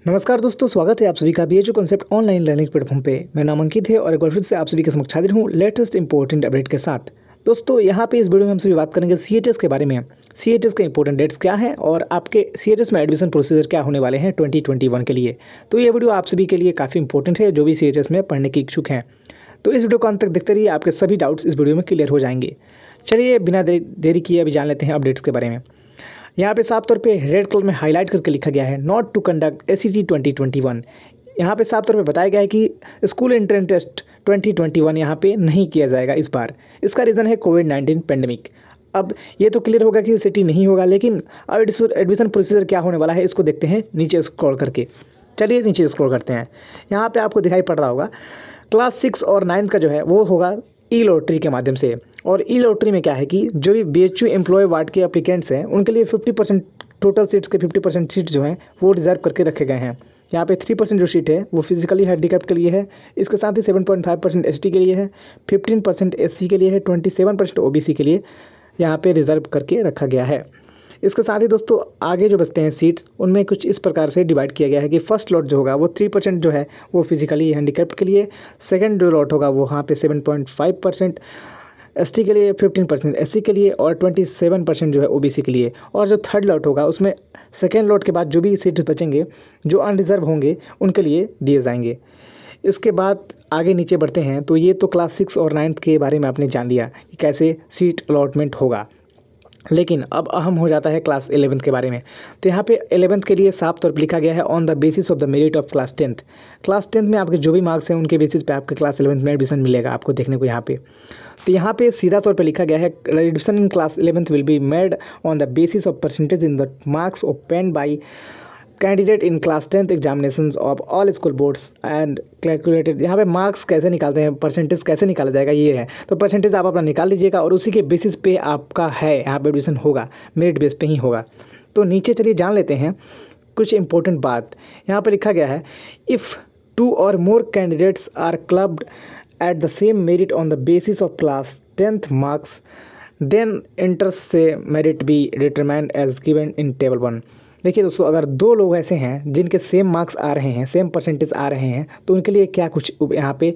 नमस्कार दोस्तों, स्वागत है आप सभी का BHU concept online learning platform पे। मैं नाम अंकित है और एक बार फिर से आप सभी के समक्ष हाजिर हूँ लेटेस्ट इंपॉर्टेंट अपडेट के साथ। दोस्तों, यहाँ पे इस वीडियो में हम सभी बात करेंगे सीएचएस के बारे में। सीएचएस के इंपॉर्टेंट डेट्स क्या हैं और आपके सीएचएस में एडमिशन प्रोसीजर क्या होने वाले हैं 2021 के लिए। तो ये वीडियो आप सभी के लिए काफ़ी इंपॉर्टेंट है जो भी सीएचएस में पढ़ने के इच्छुक हैं। तो इस वीडियो को अंत तक देखते रहिए, आपके सभी डाउट्स इस वीडियो में क्लियर हो जाएंगे। चलिए बिना देरी किए अभी जान लेते हैं अपडेट्स के बारे में। यहाँ पे साफ तौर पे रेड कलर में हाईलाइट करके लिखा गया है नॉट टू कंडक्ट एसईसी 2021। यहाँ पे साफ तौर पे बताया गया है कि स्कूल एंट्रेंस टेस्ट 2021 यहाँ पे नहीं किया जाएगा इस बार। इसका रीज़न है कोविड-19 पेंडेमिक। अब ये तो क्लियर होगा कि सिटी नहीं होगा, लेकिन अब एडमिशन प्रोसीजर क्या होने वाला है इसको देखते हैं नीचे स्क्रॉल करके। चलिए नीचे स्क्रॉल करते हैं। यहाँ पे आपको दिखाई पड़ रहा होगा क्लास 6 और 9 का जो है वो होगा ई लॉटरी के माध्यम से। और ई लॉटरी में क्या है कि जो भी बीएचयू एम्प्लॉय वार्ड के एप्लीकेंट्स हैं उनके लिए 50% टोटल सीट्स के 50% सीट जो हैं वो रिजर्व करके रखे गए हैं। यहाँ पे 3% जो सीट है वो फिजिकली हैंडीकैप्ड के लिए है। इसके साथ ही 7.5% एसटी के लिए है, 15% एससी के लिए है, 27% ओबीसी के लिए यहाँ पे रिजर्व करके रखा गया है। इसके साथ ही दोस्तों आगे जो बचते हैं सीट्स उनमें कुछ इस प्रकार से डिवाइड किया गया है कि फर्स्ट लॉट जो होगा वो 3% जो है वो फिजिकली हैंडीकैप्ड के लिए, सेकंड जो लॉट होगा वो वहाँ पे 7.5% एसटी के लिए, 15% एससी के लिए और 27% जो है ओबीसी के लिए। और जो थर्ड लॉट होगा उसमें सेकेंड लॉट के बाद जो भी सीट बचेंगे जो अनरिजर्व होंगे उनके लिए दिए जाएंगे। इसके बाद आगे नीचे बढ़ते हैं तो ये तो क्लास 6 और 9 के बारे में आपने जान लिया कि कैसे सीट अलॉटमेंट होगा। लेकिन अब अहम हो जाता है क्लास 11 के बारे में। तो यहाँ पे 11th के लिए साफ तौर पर लिखा गया है on the basis of the merit of class 10th। Class 10th में आपके जो भी मार्क्स हैं उनके बेसिस पे आपके क्लास 11th में एडमिशन मिलेगा आपको देखने को यहाँ पे। तो यहाँ पे सीधा तौर पे लिखा गया है admission in class 11th will be made on the basis of percentage in the marks obtained by candidate in class 10th examination of all school boards and calculated. यहाँ पे मार्क्स कैसे निकालते हैं, परसेंटेज कैसे निकाला जाएगा ये है। तो परसेंटेज आप अपना निकाल लीजिएगा और उसी के बेसिस पे आपका है यहाँ पे एडमिशन होगा, मेरिट बेस पे ही होगा। तो नीचे चलिए जान लेते हैं कुछ इंपॉर्टेंट बात। यहाँ पर लिखा गया है इफ़ 2 और more candidates are clubbed at the same merit on the basis of class 10th marks then inters से merit be determined as given in table 1। देखिए दोस्तों, अगर 2 लोग ऐसे हैं जिनके सेम मार्क्स आ रहे हैं, सेम परसेंटेज आ रहे हैं, तो उनके लिए क्या कुछ यहाँ पे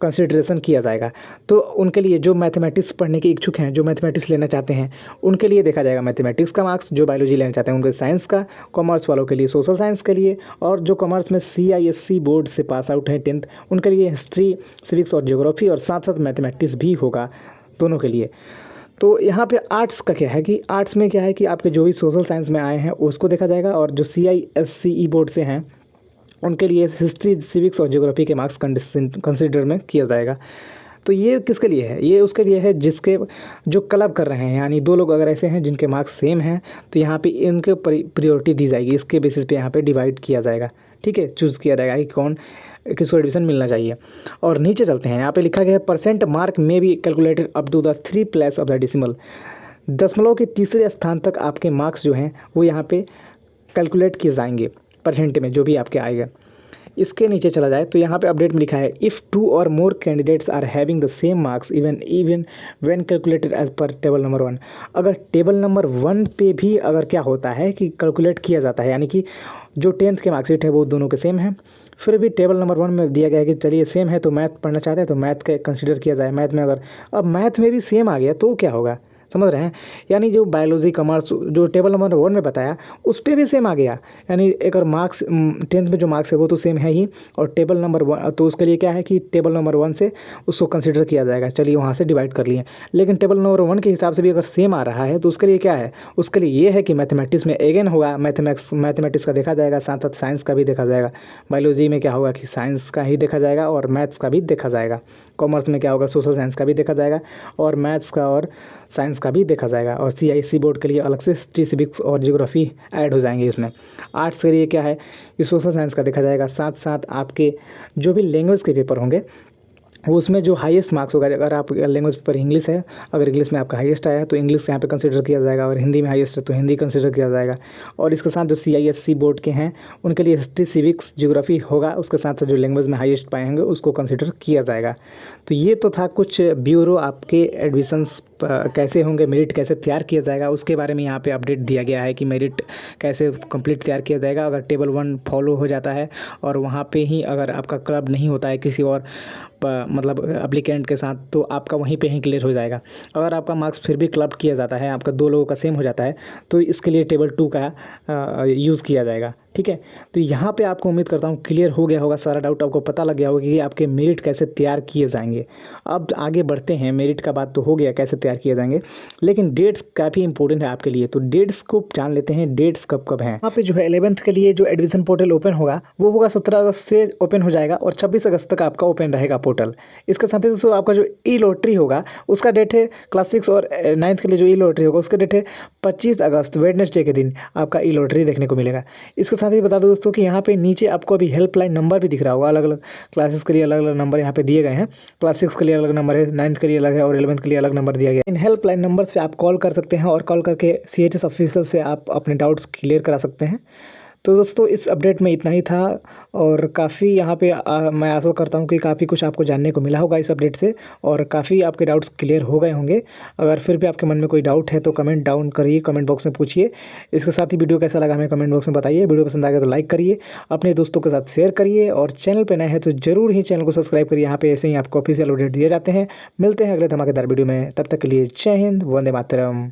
कंसिडरेशन किया जाएगा। तो उनके लिए जो मैथमेटिक्स पढ़ने के इच्छुक हैं, जो मैथमेटिक्स लेना चाहते हैं, उनके लिए देखा जाएगा मैथमेटिक्स का मार्क्स। जो बायोलॉजी लेना चाहते हैं उनके साइंस का, कॉमर्स वालों के लिए सोशल साइंस के लिए, और जो कॉमर्स में CISC बोर्ड से पास आउट हैं 10th उनके लिए हिस्ट्री, सिविक्स और ज्योग्राफी, और साथ साथ मैथमेटिक्स भी होगा दोनों के लिए। तो यहाँ पे आर्ट्स का क्या है कि आर्ट्स में क्या है कि आपके जो भी सोशल साइंस में आए हैं उसको देखा जाएगा, और जो CISCE बोर्ड से हैं उनके लिए हिस्ट्री, सिविक्स और ज्योग्राफी के मार्क्स कंसिडर में किया जाएगा। तो ये किसके लिए है? ये उसके लिए है जिसके जो क्लब कर रहे हैं, यानी 2 लोग अगर ऐसे हैं जिनके मार्क्स सेम हैं तो यहाँ पे इनके प्रायोरिटी दी जाएगी। इसके बेसिस पे यहाँ पे डिवाइड किया जाएगा, ठीक है, चूज़ किया जाएगा कि कौन किसको एडमिशन मिलना चाहिए। और नीचे चलते हैं, यहाँ पे लिखा गया है परसेंट मार्क में be calculated up to the 3 place of the decimal. दशमलव के तीसरे स्थान तक आपके मार्क्स जो हैं वो यहाँ पे कैलकुलेट किए जाएंगे परसेंट में, जो भी आपके आएगा। इसके नीचे चला जाए तो यहाँ पे अपडेट में लिखा है इफ़ 2 और more candidates are having the same marks even when calculated as per table number 1। अगर टेबल नंबर 1 पे भी अगर क्या होता है कि कैलकुलेट किया जाता है, यानी कि जो 10th के मार्कशीट है वो दोनों के सेम है, फिर भी टेबल नंबर 1 में दिया गया है कि चलिए सेम है तो मैथ पढ़ना चाहते हैं तो मैथ का कंसिडर किया जाए। मैथ में अगर अब मैथ में भी सेम आ गया तो क्या होगा, समझ रहे हैं? यानी जो बायोलॉजी, कॉमर्स जो टेबल नंबर 1 में बताया उस पर भी सेम आ गया, यानी एक और मार्क्स 10th में जो मार्क्स है वो तो सेम है ही, और टेबल नंबर 1 तो उसके लिए क्या है कि टेबल नंबर 1 से उसको कंसिडर किया जाएगा। चलिए वहाँ से डिवाइड कर लिए, लेकिन टेबल नंबर 1 के हिसाब से भी अगर सेम आ रहा है तो उसके लिए क्या है, उसके लिए ये है कि मैथमेटिक्स में अगेन होगा, मैथमेटिक्स का देखा जाएगा, साथ साथ साइंस का भी देखा जाएगा। बायोलॉजी में क्या होगा कि साइंस का ही देखा जाएगा और मैथ्स का भी देखा जाएगा। कॉमर्स में क्या होगा, सोशल साइंस का भी देखा जाएगा और मैथ्स का और साइंस का भी देखा जाएगा। और CISC बोर्ड के लिए अलग से हिस्ट्री, सिविक्स और ज्योग्राफी ऐड हो जाएंगे इसमें। आर्ट्स के लिए क्या है कि सोशल साइंस का देखा जाएगा, साथ साथ आपके जो भी लैंग्वेज के पेपर होंगे वो उसमें जो हाईएस्ट मार्क्स होगा, अगर आप लैंग्वेज पेपर इंग्लिश है, अगर इंग्लिश में आपका हाईएस्ट आया है तो इंग्लिश यहाँ पे कंसिडर किया जाएगा, और हिंदी में हाईएस्ट है तो हिंदी कंसिडर किया जाएगा। और इसके साथ जो CISC बोर्ड के हैं उनके लिए हिस्ट्री, सिविक्स, ज्योग्राफी होगा, उसके साथ साथ जो लैंग्वेज में हाईएस्ट पाएंगे उसको कंसिडर किया जाएगा। तो ये तो था कुछ ब्यूरो आपके एडमिशन्स कैसे होंगे, मेरिट कैसे तैयार किया जाएगा, उसके बारे में यहाँ पे अपडेट दिया गया है कि मेरिट कैसे कंप्लीट तैयार किया जाएगा। अगर टेबल 1 फॉलो हो जाता है और वहाँ पे ही अगर आपका क्लब नहीं होता है किसी और मतलब एप्लीकेंट के साथ, तो आपका वहीं पे ही क्लियर हो जाएगा। अगर आपका मार्क्स फिर भी क्लब किया जाता है, आपका 2 लोगों का सेम हो जाता है, तो इसके लिए टेबल 2 का यूज़ किया जाएगा। ठीक है, तो यहाँ पे आपको उम्मीद करता हूँ क्लियर हो गया होगा, सारा डाउट आपको पता लग गया होगा कि आपके मेरिट कैसे तैयार किए जाएंगे। अब आगे बढ़ते हैं, मेरिट का बात तो हो गया कैसे तैयार किए जाएंगे, लेकिन डेट्स काफ़ी इंपॉर्टेंट है आपके लिए, तो डेट्स को जान लेते हैं, डेट्स कब कब हैं। यहाँ पे जो है 11th के लिए जो एडमिशन पोर्टल ओपन होगा वो होगा 17 अगस्त से ओपन हो जाएगा और 26 अगस्त तक आपका ओपन रहेगा पोर्टल। इसके साथ ही दोस्तों आपका जो ई लॉटरी होगा उसका डेट है क्लास 6 और 9th के लिए जो ई लॉटरी होगा उसका डेट है 25 अगस्त वेडनेसडे के दिन आपका ई लॉटरी देखने को मिलेगा। इसके साथ ही बता दो दोस्तों कि यहाँ पे नीचे आपको अभी हेल्पलाइन नंबर भी दिख रहा होगा, अलग अलग क्लासेस के लिए अलग अलग नंबर यहाँ पे दिए गए हैं। क्लास 6 के लिए अलग नंबर है, 9th के लिए अलग है और 11th के लिए अलग नंबर दिया गया है। इन हेल्पलाइन नंबर्स पे आप कॉल कर सकते हैं और कॉल करके CHS ऑफिसर से आप अपने डाउट्स क्लियर करा सकते हैं। तो दोस्तों इस अपडेट में इतना ही था और काफ़ी यहाँ पे मैं आशा करता हूँ कि काफ़ी कुछ आपको जानने को मिला होगा इस अपडेट से और काफ़ी आपके डाउट्स क्लियर हो गए होंगे। अगर फिर भी आपके मन में कोई डाउट है तो कमेंट डाउन करिए, कमेंट बॉक्स में पूछिए। इसके साथ ही वीडियो कैसा लगा हमें कमेंट बॉक्स में बताइए। वीडियो पसंद आ गया तो लाइक करिए, अपने दोस्तों के साथ शेयर करिए और चैनल पर नए हैं तो जरूर ही चैनल को सब्सक्राइब करिए। यहाँ पे ऐसे ही आपको ऑफिशियल अपडेट दिए जाते हैं। मिलते हैं अगले धमाकेदार वीडियो में, तब तक के लिए जय हिंद, वंदे मातरम।